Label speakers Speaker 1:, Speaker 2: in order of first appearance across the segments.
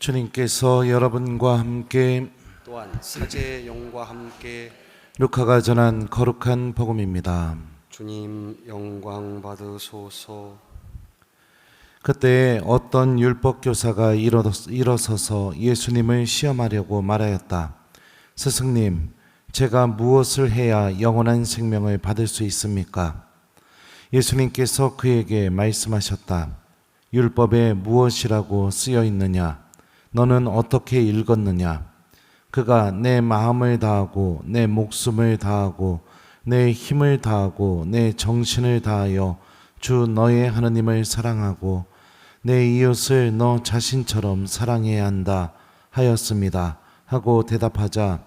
Speaker 1: 주님께서 여러분과 함께
Speaker 2: 또한 사제의 영과 함께
Speaker 1: 루카가 전한 거룩한 복음입니다.
Speaker 2: 주님 영광 받으소서.
Speaker 1: 그때 어떤 율법 교사가 일어서서 예수님을 시험하려고 말하였다. 스승님, 제가 무엇을 해야 영원한 생명을 받을 수 있습니까? 예수님께서 그에게 말씀하셨다. 율법에 무엇이라고 쓰여 있느냐? 너는 어떻게 읽었느냐? 그가 내 마음을 다하고 내 목숨을 다하고 내 힘을 다하고 내 정신을 다하여 주 너의 하나님을 사랑하고 내 이웃을 너 자신처럼 사랑해야 한다 하였습니다. 하고 대답하자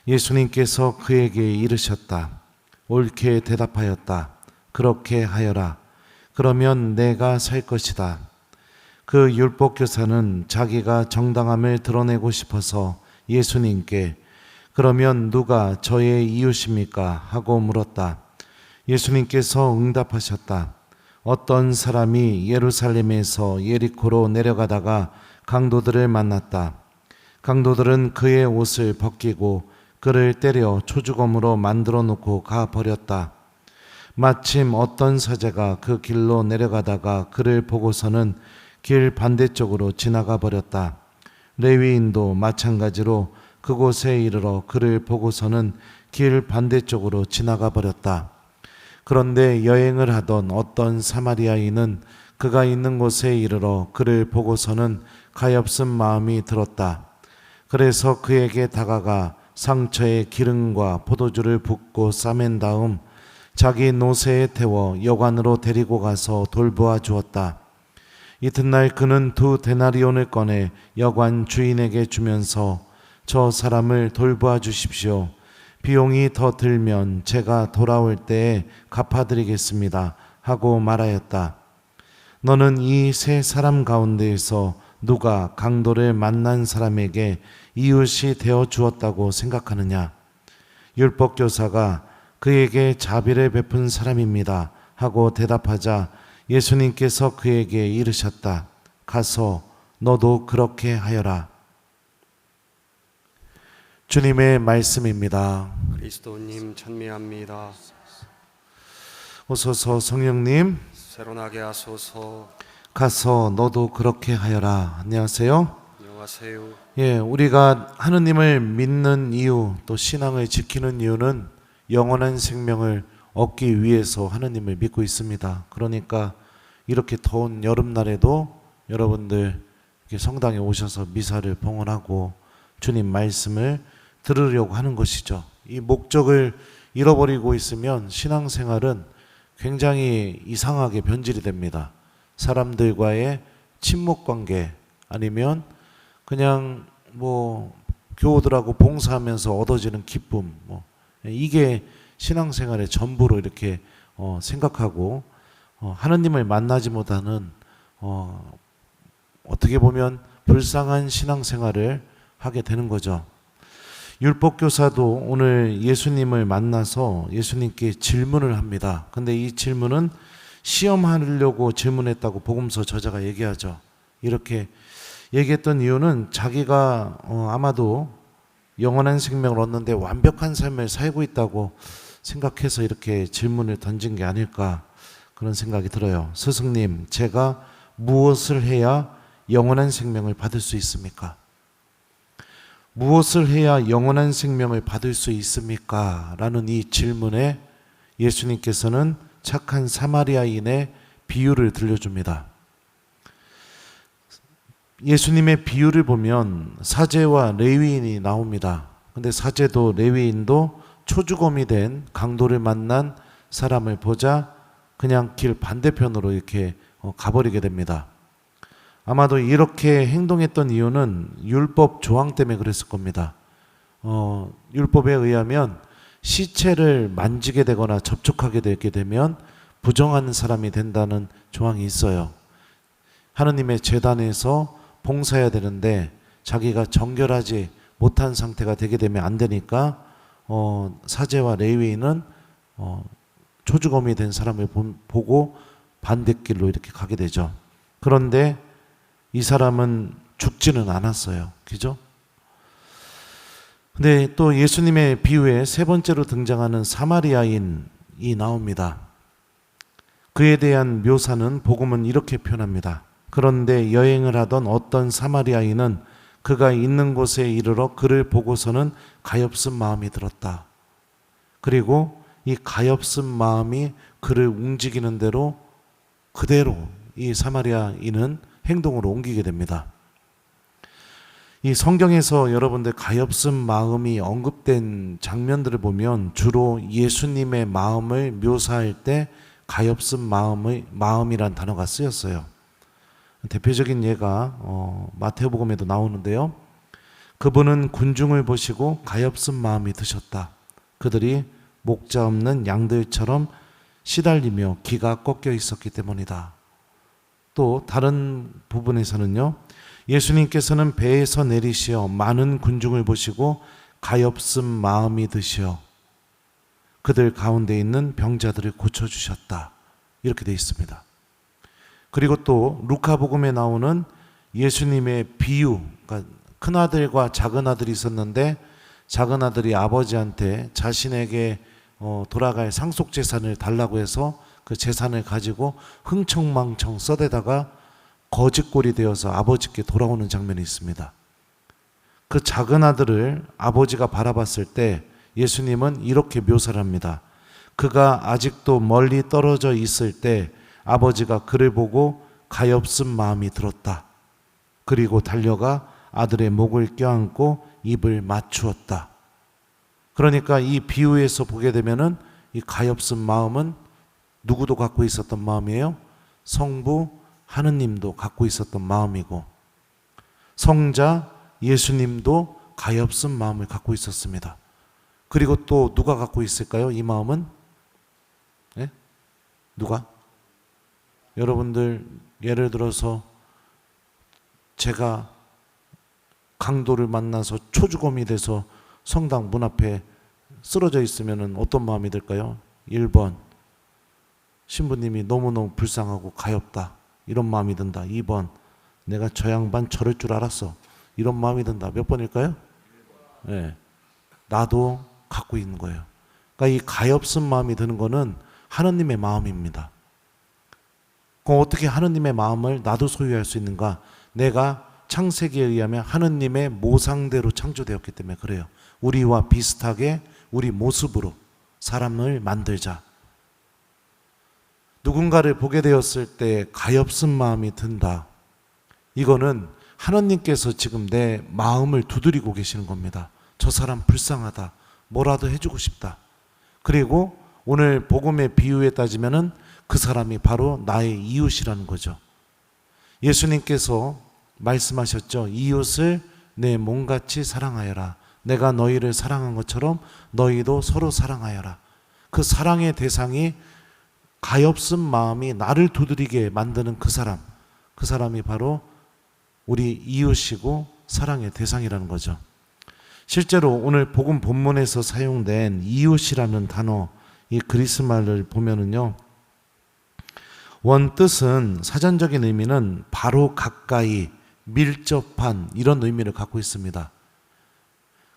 Speaker 1: 예수님께서 그에게 이르셨다. 옳게 대답하였다. 그렇게 하여라. 그러면 내가 살 것이다. 그 율법교사는 자기가 정당함을 드러내고 싶어서 예수님께 그러면 누가 저의 이웃입니까? 하고 물었다. 예수님께서 응답하셨다. 어떤 사람이 예루살렘에서 예리코로 내려가다가 강도들을 만났다. 강도들은 그의 옷을 벗기고 그를 때려 초주검으로 만들어 놓고 가버렸다. 마침 어떤 사제가 그 길로 내려가다가 그를 보고서는 길 반대쪽으로 지나가 버렸다. 레위인도 마찬가지로 그곳에 이르러 그를 보고서는 길 반대쪽으로 지나가 버렸다. 그런데 여행을 하던 어떤 사마리아인은 그가 있는 곳에 이르러 그를 보고서는 가엾은 마음이 들었다. 그래서 그에게 다가가 상처에 기름과 포도주를 붓고 싸맨 다음 자기 노새에 태워 여관으로 데리고 가서 돌보아 주었다. 이튿날 그는 2데나리온을 꺼내 여관 주인에게 주면서 저 사람을 돌보아 주십시오. 비용이 더 들면 제가 돌아올 때에 갚아드리겠습니다. 하고 말하였다. 너는 이 세 사람 가운데에서 누가 강도를 만난 사람에게 이웃이 되어 주었다고 생각하느냐? 율법교사가 그에게 자비를 베푼 사람입니다. 하고 대답하자 예수님께서 그에게 이르셨다. 가서 너도 그렇게 하여라. 주님의 말씀입니다.
Speaker 2: 그리스도님 찬미합니다.
Speaker 1: 오소서 성령님
Speaker 2: 새로나게 하소서.
Speaker 1: 가서 너도 그렇게 하여라. 안녕하세요.
Speaker 2: 안녕하세요.
Speaker 1: 우리가 하느님을 믿는 이유 또 신앙을 지키는 이유는 영원한 생명을 얻기 위해서 하느님을 믿고 있습니다. 그러니까 이렇게 더운 여름날에도 여러분들 이렇게 성당에 오셔서 미사를 봉헌하고 주님 말씀을 들으려고 하는 것이죠. 이 목적을 잃어버리고 있으면 신앙생활은 굉장히 이상하게 변질이 됩니다. 사람들과의 친목관계 아니면 그냥 교우들하고 봉사하면서 얻어지는 기쁨 이게 신앙생활의 전부로 이렇게 생각하고 하느님을 만나지 못하는 어떻게 보면 불쌍한 신앙생활을 하게 되는 거죠. 율법교사도 오늘 예수님을 만나서 예수님께 질문을 합니다. 근데 이 질문은 시험하려고 질문했다고 복음서 저자가 얘기하죠. 이렇게 얘기했던 이유는 자기가 아마도 영원한 생명을 얻는데 완벽한 삶을 살고 있다고 생각해서 이렇게 질문을 던진 게 아닐까 그런 생각이 들어요. 스승님, 제가 무엇을 해야 영원한 생명을 받을 수 있습니까? 무엇을 해야 영원한 생명을 받을 수 있습니까? 라는 이 질문에 예수님께서는 착한 사마리아인의 비유를 들려줍니다. 예수님의 비유를 보면 사제와 레위인이 나옵니다. 근데 사제도 레위인도 초주검이 된 강도를 만난 사람을 보자 그냥 길 반대편으로 이렇게 가버리게 됩니다. 아마도 이렇게 행동했던 이유는 율법 조항 때문에 그랬을 겁니다. 율법에 의하면 시체를 만지게 되거나 접촉하게 되게 되면 부정한 사람이 된다는 조항이 있어요. 하느님의 제단에서 봉사해야 되는데 자기가 정결하지 못한 상태가 되게 되면 안 되니까 사제와 레위인은 초주검이 된 사람을 보고 반대길로 이렇게 가게 되죠. 그런데 이 사람은 죽지 죽지는 않았어요. 그죠? 근데 또 예수님의 비유에 세 번째로 등장하는 사마리아인이 나옵니다. 그에 대한 묘사는 복음은 이렇게 표현합니다. 그런데 여행을 하던 어떤 사마리아인은 그가 있는 곳에 이르러 그를 보고서는 가엾은 마음이 들었다. 그리고 이 가엾은 마음이 그를 움직이는 대로 그대로 이 사마리아인은 행동으로 옮기게 됩니다. 이 성경에서 여러분들 가엾은 마음이 언급된 장면들을 보면 주로 예수님의 마음을 묘사할 때 가엾은 마음이란 단어가 쓰였어요. 대표적인 예가 마태복음에도 나오는데요. 그분은 군중을 보시고 가엾은 마음이 드셨다. 그들이 목자 없는 양들처럼 시달리며 기가 꺾여 있었기 때문이다. 또 다른 부분에서는요. 예수님께서는 배에서 내리시어 많은 군중을 보시고 가엾은 마음이 드시어 그들 가운데 있는 병자들을 고쳐주셨다. 이렇게 되어 있습니다. 그리고 또 루카복음에 나오는 예수님의 비유, 그러니까 큰아들과 작은아들이 있었는데 작은아들이 아버지한테 자신에게 돌아갈 상속재산을 달라고 해서 그 재산을 가지고 흥청망청 써대다가 거짓골이 되어서 아버지께 돌아오는 장면이 있습니다. 그 작은아들을 아버지가 바라봤을 때 예수님은 이렇게 묘사를 합니다. 그가 아직도 멀리 떨어져 있을 때 아버지가 그를 보고 가엾은 마음이 들었다. 그리고 달려가 아들의 목을 껴안고 입을 맞추었다. 그러니까 이 비유에서 보게 되면은 이 가엾은 마음은 누구도 갖고 있었던 마음이에요? 성부 하느님도 갖고 있었던 마음이고 성자 예수님도 가엾은 마음을 갖고 있었습니다. 그리고 또 누가 갖고 있을까요? 이 마음은? 네? 누가? 여러분들 예를 들어서 제가 강도를 만나서 초주검이 돼서 성당 문 앞에 쓰러져 있으면 어떤 마음이 들까요? 1번 신부님이 너무너무 불쌍하고 가엾다. 이런 마음이 든다. 2번 내가 저 양반 저럴 줄 알았어. 이런 마음이 든다. 몇 번일까요? 네. 나도 갖고 있는 거예요. 그러니까 이 가엾은 마음이 드는 거는 하느님의 마음입니다. 그럼 어떻게 하느님의 마음을 나도 소유할 수 있는가? 내가 창세기에 의하면 하느님의 모상대로 창조되었기 때문에 그래요. 우리와 비슷하게 우리 모습으로 사람을 만들자. 누군가를 보게 되었을 때 가엾은 마음이 든다. 이거는 하느님께서 지금 내 마음을 두드리고 계시는 겁니다. 저 사람 불쌍하다. 뭐라도 해주고 싶다. 그리고 오늘 복음의 비유에 따지면은 그 사람이 바로 나의 이웃이라는 거죠. 예수님께서 말씀하셨죠. 이웃을 내 몸같이 사랑하여라. 내가 너희를 사랑한 것처럼 너희도 서로 사랑하여라. 그 사랑의 대상이 가엾은 마음이 나를 두드리게 만드는 그 사람이 바로 우리 이웃이고 사랑의 대상이라는 거죠. 실제로 오늘 복음 본문에서 사용된 이웃이라는 단어, 이 그리스 말을 보면은요, 원뜻은 사전적인 의미는 바로 가까이, 밀접한 이런 의미를 갖고 있습니다.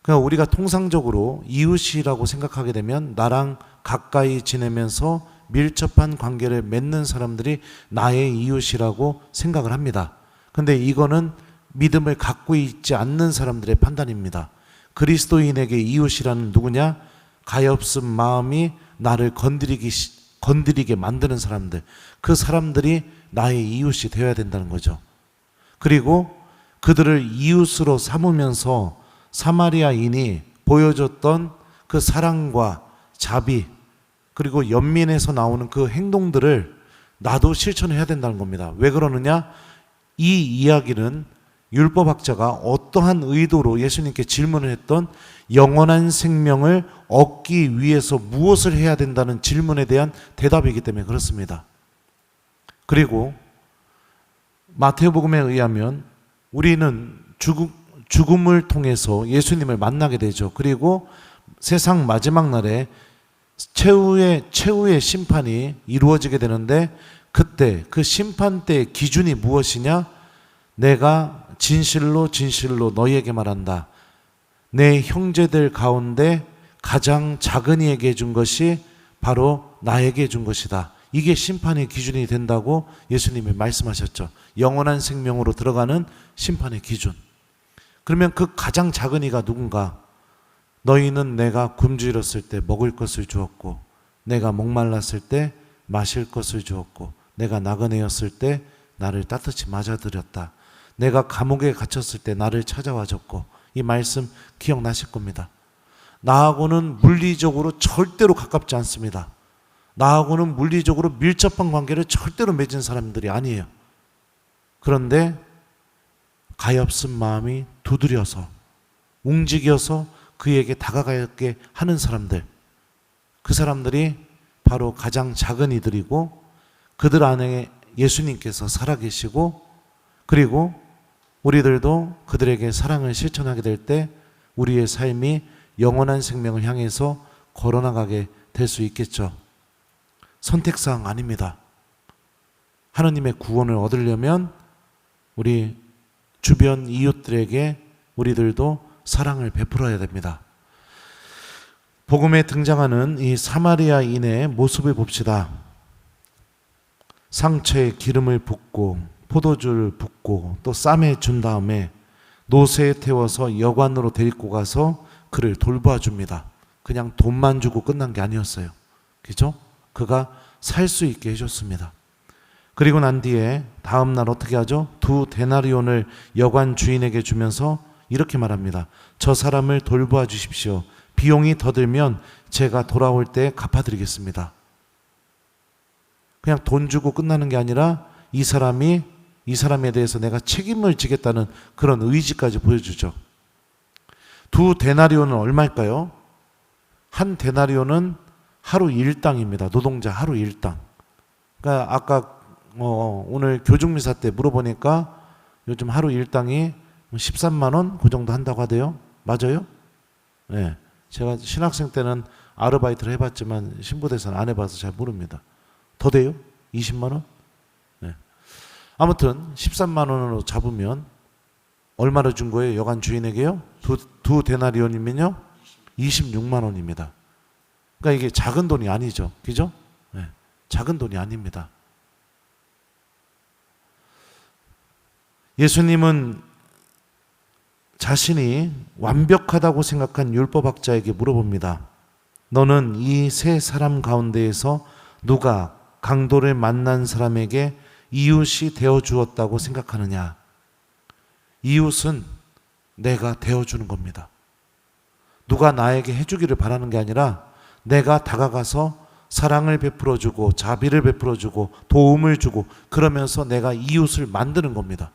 Speaker 1: 그러니까 우리가 통상적으로 이웃이라고 생각하게 되면 나랑 가까이 지내면서 밀접한 관계를 맺는 사람들이 나의 이웃이라고 생각을 합니다. 근데 이거는 믿음을 갖고 있지 않는 사람들의 판단입니다. 그리스도인에게 이웃이라는 누구냐? 가엾은 마음이 나를 건드리게 만드는 사람들, 그 사람들이 나의 이웃이 되어야 된다는 거죠. 그리고 그들을 이웃으로 삼으면서 사마리아인이 보여줬던 그 사랑과 자비, 그리고 연민에서 나오는 그 행동들을 나도 실천해야 된다는 겁니다. 왜 그러느냐? 이 이야기는 율법학자가 어떠한 의도로 예수님께 질문을 했던 영원한 생명을 얻기 위해서 무엇을 해야 된다는 질문에 대한 대답이기 때문에 그렇습니다. 그리고 마태복음에 의하면 우리는 죽음을 통해서 예수님을 만나게 되죠. 그리고 세상 마지막 날에 최후의 심판이 이루어지게 되는데 그때 그 심판 때의 기준이 무엇이냐? 내가 진실로 진실로 너희에게 말한다. 내 형제들 가운데 가장 작은 이에게 준 것이 바로 나에게 준 것이다. 이게 심판의 기준이 된다고 예수님이 말씀하셨죠. 영원한 생명으로 들어가는 심판의 기준. 그러면 그 가장 작은 이가 누군가? 너희는 내가 굶주렸을 때 먹을 것을 주었고, 내가 목말랐을 때 마실 것을 주었고, 내가 나그네였을 때 나를 따뜻이 맞아들였다. 내가 감옥에 갇혔을 때 나를 찾아와 줬고. 이 말씀 기억나실 겁니다. 나하고는 물리적으로 절대로 가깝지 않습니다. 나하고는 물리적으로 밀접한 관계를 절대로 맺은 사람들이 아니에요. 그런데 가엾은 마음이 두드려서 움직여서 그에게 다가가게 하는 사람들, 그 사람들이 바로 가장 작은 이들이고, 그들 안에 예수님께서 살아계시고, 그리고 우리들도 그들에게 사랑을 실천하게 될 때 우리의 삶이 영원한 생명을 향해서 걸어나가게 될 수 있겠죠. 선택사항 아닙니다. 하느님의 구원을 얻으려면 우리 주변 이웃들에게 우리들도 사랑을 베풀어야 됩니다. 복음에 등장하는 이 사마리아인의 모습을 봅시다. 상처에 기름을 붓고 포도주를 붓고 또 쌈에 준 다음에 노새에 태워서 여관으로 데리고 가서 그를 돌봐줍니다. 그냥 돈만 주고 끝난 게 아니었어요. 그죠? 그가 살 수 있게 해줬습니다. 그리고 난 뒤에 다음 날 어떻게 하죠? 2데나리온을 여관 주인에게 주면서 이렇게 말합니다. 저 사람을 돌보아 주십시오. 비용이 더 들면 제가 돌아올 때 갚아드리겠습니다. 그냥 돈 주고 끝나는 게 아니라 이 사람에 대해서 내가 책임을 지겠다는 그런 의지까지 보여주죠. 2데나리온은 얼마일까요? 1데나리온은 하루 일당입니다. 노동자 하루 일당. 그러니까 아까 오늘 교중미사 때 물어보니까 요즘 하루 일당이 13만 원 그 정도 한다고 하대요. 맞아요? 네. 제가 신학생 때는 아르바이트를 해봤지만 신부대에서는 안 해봐서 잘 모릅니다. 더 돼요? 20만 원? 네. 아무튼 13만 원으로 잡으면 얼마를 준 거예요? 여관 주인에게요? 2데나리온이면요? 26만 원입니다. 그러니까 이게 작은 돈이 아니죠. 그죠? 네. 작은 돈이 아닙니다. 예수님은 자신이 완벽하다고 생각한 율법학자에게 물어봅니다. 너는 이 세 사람 가운데에서 누가 강도를 만난 사람에게 이웃이 되어 주었다고 생각하느냐? 이웃은 내가 되어 주는 겁니다. 누가 나에게 해주기를 바라는 게 아니라 내가 다가가서 사랑을 베풀어 주고 자비를 베풀어 주고 도움을 주고 그러면서 내가 이웃을 만드는 겁니다.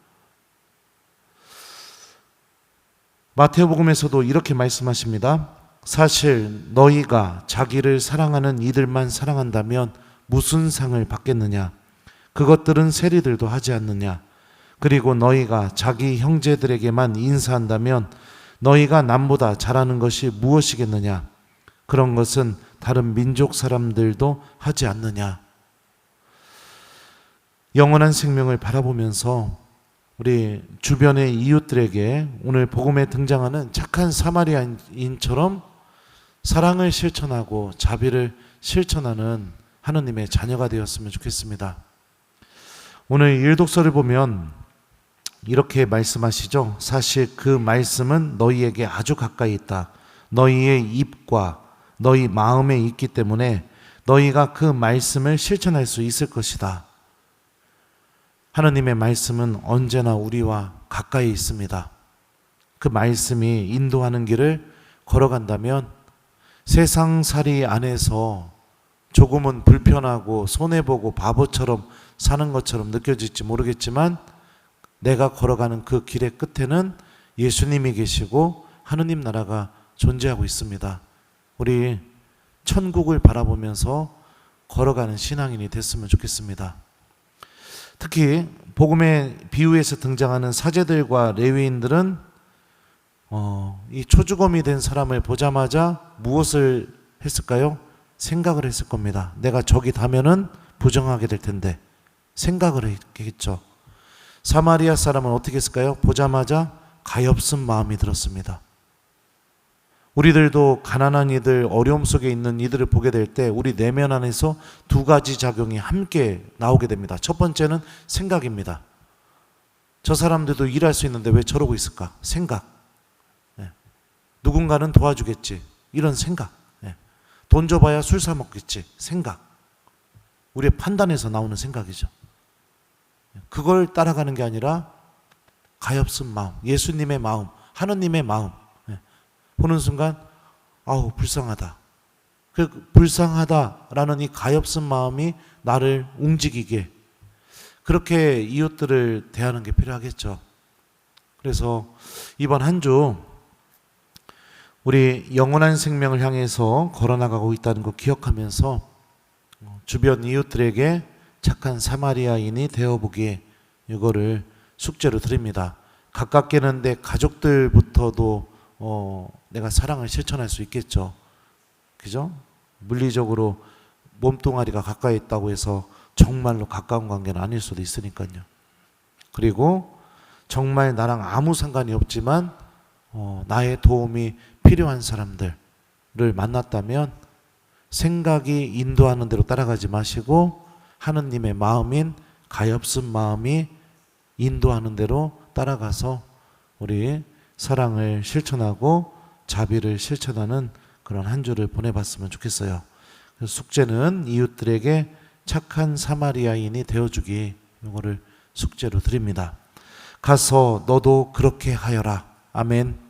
Speaker 1: 마태복음에서도 이렇게 말씀하십니다. 사실 너희가 자기를 사랑하는 이들만 사랑한다면 무슨 상을 받겠느냐? 그것들은 세리들도 하지 않느냐? 그리고 너희가 자기 형제들에게만 인사한다면 너희가 남보다 잘하는 것이 무엇이겠느냐? 그런 것은 다른 민족 사람들도 하지 않느냐? 영원한 생명을 바라보면서 우리 주변의 이웃들에게 오늘 복음에 등장하는 착한 사마리아인처럼 사랑을 실천하고 자비를 실천하는 하느님의 자녀가 되었으면 좋겠습니다. 오늘 일독서를 보면 이렇게 말씀하시죠. 사실 그 말씀은 너희에게 아주 가까이 있다. 너희의 입과 너희 마음에 있기 때문에 너희가 그 말씀을 실천할 수 있을 것이다. 하느님의 말씀은 언제나 우리와 가까이 있습니다. 그 말씀이 인도하는 길을 걸어간다면 세상살이 안에서 조금은 불편하고 손해보고 바보처럼 사는 것처럼 느껴질지 모르겠지만 내가 걸어가는 그 길의 끝에는 예수님이 계시고 하느님 나라가 존재하고 있습니다. 우리 천국을 바라보면서 걸어가는 신앙인이 됐으면 좋겠습니다. 특히 복음의 비유에서 등장하는 사제들과 레위인들은 이 초주검이 된 사람을 보자마자 무엇을 했을까요? 생각을 했을 겁니다. 내가 저기 가면은 부정하게 될 텐데 생각을 했겠죠. 사마리아 사람은 어떻게 했을까요? 보자마자 가엾은 마음이 들었습니다. 우리들도 가난한 이들, 어려움 속에 있는 이들을 보게 될 때 우리 내면 안에서 두 가지 작용이 함께 나오게 됩니다. 첫 번째는 생각입니다. 저 사람들도 일할 수 있는데 왜 저러고 있을까? 생각. 누군가는 도와주겠지. 이런 생각. 돈 줘봐야 술 사 먹겠지. 생각. 우리의 판단에서 나오는 생각이죠. 그걸 따라가는 게 아니라 가엾은 마음, 예수님의 마음, 하느님의 마음 보는 순간 아우 불쌍하다. 그 불쌍하다라는 이 가엾은 마음이 나를 움직이게, 그렇게 이웃들을 대하는 게 필요하겠죠. 그래서 이번 한 주 우리 영원한 생명을 향해서 걸어나가고 있다는 거 기억하면서 주변 이웃들에게 착한 사마리아인이 되어보기에 이거를 숙제로 드립니다. 가깝게는 내 가족들부터도 내가 사랑을 실천할 수 있겠죠. 그죠? 물리적으로 몸뚱아리가 가까이 있다고 해서 정말로 가까운 관계는 아닐 수도 있으니까요. 그리고 정말 나랑 아무 상관이 없지만 나의 도움이 필요한 사람들을 만났다면 생각이 인도하는 대로 따라가지 마시고 하느님의 마음인 가엾은 마음이 인도하는 대로 따라가서 우리 사랑을 실천하고 자비를 실천하는 그런 한 주를 보내봤으면 좋겠어요. 그래서 숙제는 이웃들에게 착한 사마리아인이 되어주기, 이거를 숙제로 드립니다. 가서 너도 그렇게 하여라. 아멘.